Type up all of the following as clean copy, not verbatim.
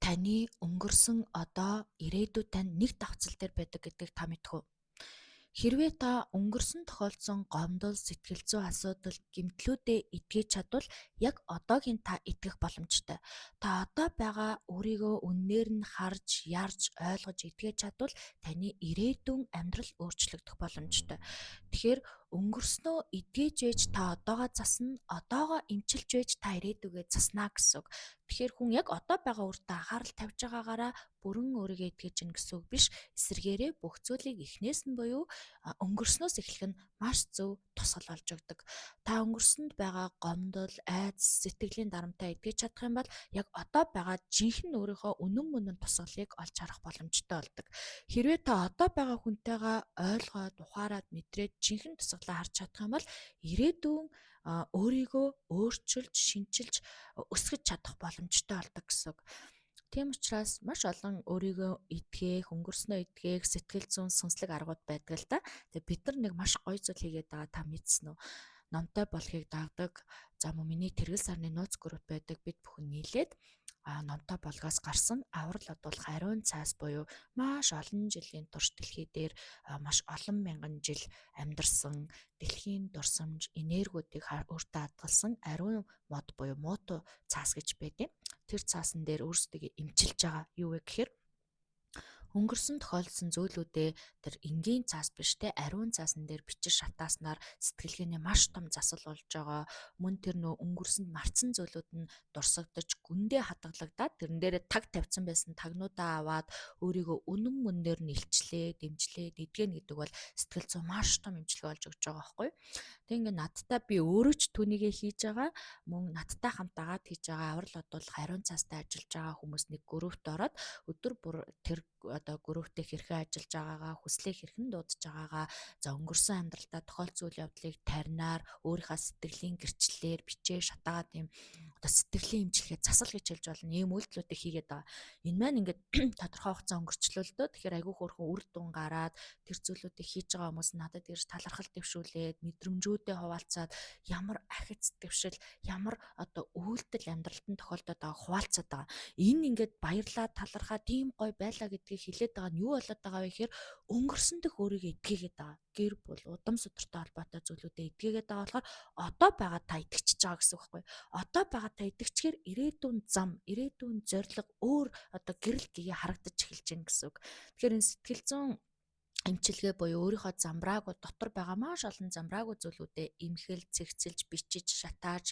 Таны өнгөрсөн одоо ирээдүйд тань нэг давцал дээр байдаг гэдгийг та мэдэх үү? Хэрвээ та өнгөрсөн тохиолдсон гомдол, сэтгэл зүйн асуудал, гэмтлүүдэд итгэж чадвал яг одоогийн та итгэх боломжтой. Та одоо байгаа өөрийгөө үннээр нь харж, ярьж, ойлгож итгэж чадвал таны ирээдүйн амьдрал өөрчлөгдөх боломжтой. Тэгэхээр өнгөрснөө эдгэж ээж та одоогоо засна, одоогоо эмчилж ээж та ирээдүгээ заснаа гэсэн үг. Тэгэхээр хүн яг одоо байгаа өөртөө анхаарал тавьж байгаагаараа бүрэн өөрийгөө итгэж гин гэсэн үг биш. Эсвэргээрээ бүх зүйлийг эхнээс нь буюу өнгөрснөөс эхлэх нь маш зөв тусгал болж өгдөг. Та өнгөрсөнд байгаа гомдол, айдас, сэтгэлийн дарамтаа эдгэж чадах юм бол яг одоо байгаа жинхэнэ өөрийнхөө үнэн мөнийн тусгалыг олж харах боломжтой болдог. Хэрвээ та одоо байгаа хүнтэйгээ ойлгоод, ухаарад, мэдрээд жинхэнэ тусгалаа харж чадах юм бол ирээдүйн өөрийгөө өөрчилж, шинчилж, өсгөж чадах боломжтой болдог гэсэн үг. Тийм учраас маш олон өөрийгөө эдгээх, өнгөрснөө эдгээх, сэтгэл зүйн сүнслэг аргууд байдаг л да. Тэгээ бид нар нэг маш гоё зүйл хийгээд байгаа та мэдсэн үү? Номтой болохыг дагдаг. За мөн миний тэргэл сарны нууц групп байдаг. Бид бүхэн нийлээд номтой болгоос гарсан аврал одуулах ариун цаас буюу маш олон жилийн турш дэлхий дээр маш олон мянган жил амьдарсан дэлхийн дурсамж энергиудыг өөртөө хадгалсан ариун мод буюу мууту цаас гэж байдаг. Тэр цаасан дээр өөрсдөө эмчилж байгаа юу вэ гэхээр өнгөрсөн тохиолдсон зүйлүүдээ тэр энгийн цаас биш те ариун цаасан дээр бичиж шатааснаар сэтгэлгээний маш том засал болж байгаа. Мөн тэр нөө өнгөрсөнд марцсан зүйлүүд нь дурсагдаж гүндээ хадгалагдаад тэрэн дээрээ таг тавьсан байсан тагнуудаа аваад өөрийгөө үнэн мөнээр нь илчлээ, дэмжлээ, эдгэнэ гэдэг бол сэтгэл зүйн маш том эмчилгээ болж өгч байгаа байхгүй. Тэг ингээд надтай би өөрөө ч түүнийгээ хийж байгаа. Мөн надтай хамт агаад хийж байгаа аврал одуулах ариун цаастай ажиллаж байгаа хүмүүс нэг группт ороод өдөр бүр тэр одоо групптэй хэрхэн ажиллаж байгаагаа, хүслээ хэрхэн дуудаж байгаагаа, за өнгөрсөн амьдралдаа тохиолдсон үйл явдлыг таринаар өөрийнхөө сэтгэлийн гэрчлэлээр бичээ шатаагаад юм одоо сэтгэлийн эмчилгээ засал гэж хэлж болно. Ийм үйлдэлүүдийг хийгээд байгаа. Энэ маань ингээд тодорхой хугацаа өнгөрчлөө л дөө. Тэгэхээр айгүй хөөрхөн үр дүн гараад тэр зүйлүүдийг хийж байгаа хүмүүс надад ирж талархал дэвшүүлээд мэдрэмжүүдээ хуваалцаад ямар ахиц дэвшил, ямар одоо үйлдэл амьдралтанд тохиолдоод байгааг хуваалцаад байгаа. Энэ ингээд баярлаа, талархаа, тийм гоё байлаа гэдгийг хэлээд байгаа нь юу болоод байгаа вэ гэхээр өнгөрсөн дэх өөрийгөө эдгээгээд байгаа. Гэр бүл, удам судартай холбоотой зүйлүүдэд эдгээгээд байгаа болохоор одоо байгаа та итгэж байгаа гэсэн үг байхгүй. Одоо байгаа та итгэжгээр ирээдүйн зам, ирээдүйн зорилго өөр одоо гэрэл гээ харагдаж эхэлж байна гэсэн үг. Тэгэхээр энэ сэтгэл зүйн эмчилгээ буюу өөрийнхөө замбраагүй дотор байгаа маш олон замбраагүй зүйлүүдэд эмхэл, цэгцэлж, бичиж, шатааж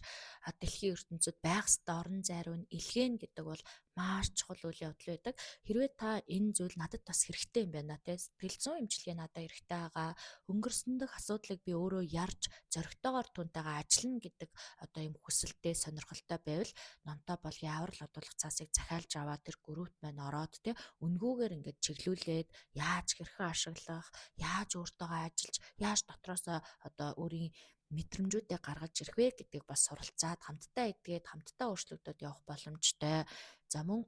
дэлхийн ертөнцид байх ёстой орон зайруу нь илгээнэ гэдэг бол маш чухал үйл явдал байдаг. Хэрвээ та энэ зүйл надад бас хэрэгтэй юм байна те сэтгэл зүйн эмчилгээ надад хэрэгтэй байгаа. Өнгөрсөн дэх асуудлыг би өөрөө ярьж зоригтойгоор түнтэйгээ ажиллана гэдэг одоо юм хүсэлтэй, сонирхолтой байвал номтой болгоё аврал одуулах цаасыг захиалж аваад тэр группт маань ороод те үнгүүгээр ингээд чиглүүлээд яаж хэрхэн ашиглах, яаж өөртөөгөө ажиллаж, яаж дотроосоо одоо өөрийн мэдрэмжүүдээ гаргаж ирэх вэ гэдгийг бас суралцаад хамтдаа эдгээд хамтдаа өөрчлөгдөд явах боломжтой. За мөн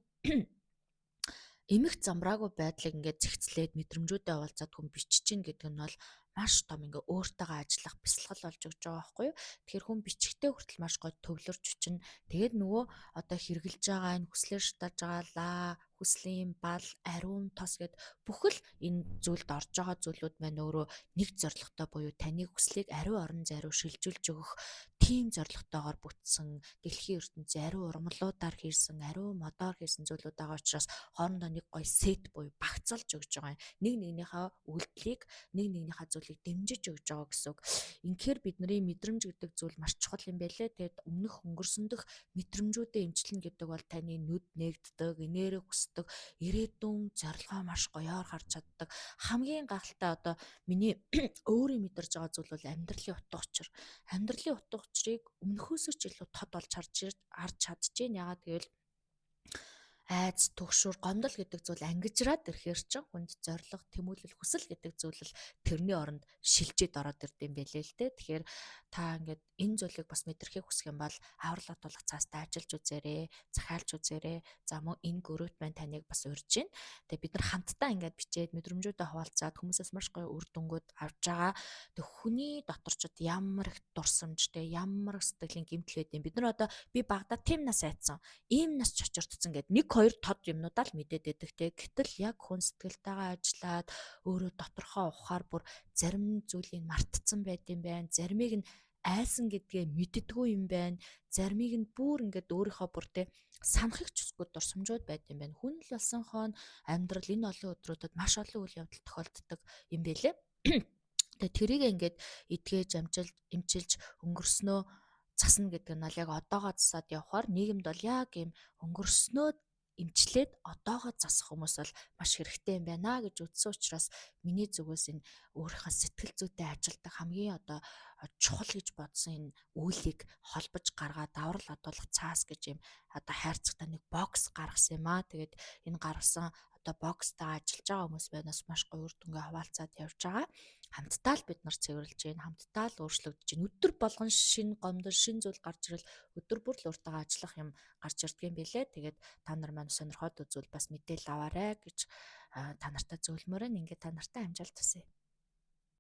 эмх замбраагүй байдлыг ингээд зэгцлээд мэдрэмжүүдээ уулзаад хүн бичиж гин гэдэг нь бол маш том ингээ өөртөөгөө ажиллах бясалгал болж өгч байгаа байхгүй юу. Тэгэхээр хүн бичихтэй хүртэл маш гоё төвлөрч өчнө. Тэгээд нөгөө одоо хэрглэж байгаа энэ хүслээр шатааж байгаа лаа, хүслийн бал, ариун тос гэд бүхэл энэ зүйлд орж байгаа зүйлүүд маань өөрөө нэг зорилготой буюу таны хүслийг ариун орон зай руу шилжүүлж өгөх тийм зорилготойгоор бүтсэн дэлхийн ертөнцийн ариун урмлуудаар хийсэн, ариун модоор хийсэн зүйлүүд байгаа учраас хоорондоо нэг гоё сет буюу багцалж өгж байгаа. Нэг нэгнийхээ үйлдэлийг, нэг нэгнийхээ зүйлийг дэмжиж өгж байгаа гэсэн үг. Инхээр бидний мэдрэмж гэдэг зүйл маш чухал юм байлээ. Тэгээд өнгөрсөн дэх мэдрэмжүүдээ эмчилнэ гэдэг бол таны нүд нээгддэг, энерги өсдөг, ирээдүйн зорилгоо маш гоёор харж чаддаг. Хамгийн гахалтай одоо миний өөрийн мэдэрж байгаа зүйл бол амьдралын утга учир. Амьдралын утга учирыг өмнөхөөсөө ч илүү тод олж харж чадчихээн. Яагаад гэвэл айц, түгшүүр, гомдол гэдэг зүйл ангижраад ирэхээр чинь хүнд зориг, тэмүүлэл, хүсэл гэдэг зүйл л тэрний оронд шилжээд ороод ирд юм байлээ л дээ. Тэгэхээр та ингээд энэ зүйлийг бас мэдрэхийг хүсэх юм бол аврал одуулах цаастай ажиллаж үзээрэй, захиалж үзээрэй. За мөн энэ гөрөөт маань таныг бас урьж байна. Тэгээ бид нар хамтдаа ингээд бичээд мэдрэмжүүдээ хуваалцаад хүмүүсээс маш гоё үр дүнгууд авч байгаа. Тэг хүний дотор ч ямар их дурсамжтай, ямар их сэтгэлийн гэмтэл байдیں۔ Бид нар одоо би багада тийм нас айцсан. Ийм нас чочордсон гэд нэг хоёр тод юмнуудаа л мэдээд байдаг те. Гэтэл яг хүн сэтгэлтэйгээ ажиллаад өөрөө доторхоо ухаар бүр зарим зүйлийг мартцсан байд юм байна. Заримыг нь айсан гэдгээ мэддэггүй юм байна. Заримыг нь бүр ингээд өөрийнхөө бүр те санахыг ч усгүй дурсамжууд байд юм байна. Хүн л болсон хон амьдрал энэ олон өдрүүдэд маш олон үйл явдал тохиолддог юм бэлээ. Тэгээ тэрийг ингээд эдгэж эмчилж өнгөрснөө засна гэдэг нь бол яг одоогоо засаад явхаар нийгэмд бол яг ийм өнгөрснөө эмчлээд одоогоо засах хүмүүс бол маш хэрэгтэй юм байна гэж үзсэн учраас миний зүгээс энэ өөрийнхөө сэтгэл зүйтэй ажилдаг хамгийн одоо чухал гэж бодсон энэ үйлийг холбож гаргаад даврал одуулах цаас гэж юм одоо хайрцагтай нэг бокс гаргасан юм аа. Тэгээд энэ гаргасан одоо бокстаа ажиллаж байгаа хүмүүс байнаас маш гоё үр дүнгээ хаваалцаад явж байгаа. Хамтдаа л бид нар цэвэрлж гин, хамтдаа л өөрчлөгдөж гин. Өдөр болгон шинэ гомдол, шинэ зүйл гарч ирэл өдөр бүр л өөртөө ажиллах юм гарч ирдэг юм бэлээ. Тэгээд та нар маань сонирхоод үзвэл бас мэдээлэл аваарэ гэж та нартай зөвлөмөр нь ингээд та нартай амжилт хүсье.